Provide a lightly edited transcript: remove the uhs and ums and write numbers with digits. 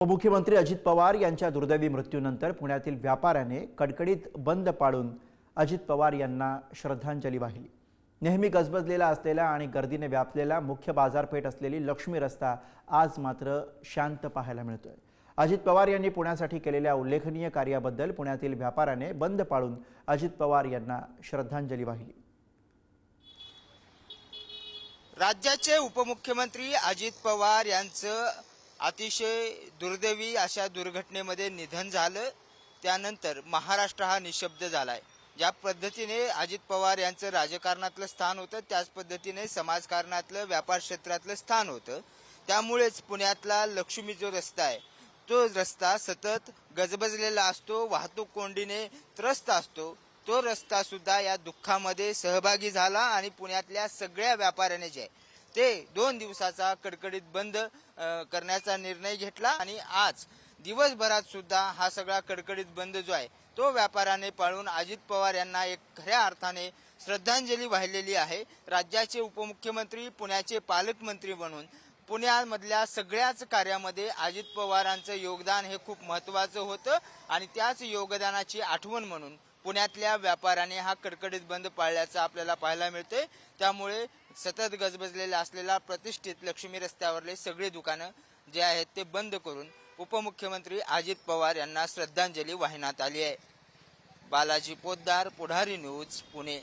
उपमुख्यमंत्री अजित पवार यांच्या दुर्दैवी मृत्यूनंतर पुण्यातील व्यापाऱ्याने कडकडीत बंद पाळून अजित पवार यांना श्रद्धांजली वाहिली। नेहमी गजबजलेला असलेला आणि गर्दीने व्यापलेला मुख्य बाजारपेठ असलेली लक्ष्मी रस्ता आज मात्र शांत पाहायला मिळतोय। अजित पवार यांनी पुण्यासाठी केलेल्या उल्लेखनीय कार्याबद्दल पुण्यातील व्यापाऱ्याने बंद पाळून अजित पवार यांना श्रद्धांजली वाहिली। राज्याचे उपमुख्यमंत्री अजित पवार यांचं अतिशय दुर्दैवी अशा दुर्घटनेमध्ये निधन झालं। त्यानंतर महाराष्ट्र हा निशब्द झालाय। ज्या पद्धतीने अजित पवार यांचं राजकारणातलं स्थान होतं त्याच पद्धतीने समाजकारणातलं व्यापार क्षेत्रातलं स्थान होतं। त्यामुळेच पुण्यातला लक्ष्मी जो रस्ता आहे तो रस्ता सतत गजबजलेला असतो, वाहतूक कोंडीने त्रस्त असतो। तो रस्ता सुद्धा या दुःखामध्ये सहभागी झाला आणि पुण्यातल्या सगळ्या व्यापाऱ्याने जे ते 2 दिवसाचा कडकडीत बंद करण्याचा निर्णय घेतला आणि आज दिवसभरात सुद्धा हा सगळा कडकडीत बंद जो आहे तो व्यापाऱ्याने पाळून अजित पवार यांना एक खऱ्या अर्थाने श्रद्धांजली वाहिलेली आहे। राज्याचे उपमुख्यमंत्री, पुण्याचे पालकमंत्री म्हणून पुण्यामधल्या सगळ्याच कार्यामध्ये अजित पवारांचं योगदान हे खूप महत्त्वाचं होतं आणि त्याच योगदानाची आठवण म्हणून पुण्यातल्या व्यापाऱ्याने हा कडकडीत बंद पाळल्याचं आपल्याला पाहायला मिळते। त्यामुळे सतत गजबजलेला असलेला प्रतिष्ठित लक्ष्मी रस्त्यावरले सगळे दुकानं जे आहेत ते बंद करून उपमुख्यमंत्री अजित पवार यांना श्रद्धांजली वाहण्यात आली आहे। बालाजी पोद्दार, पुढारी न्यूज, पुणे।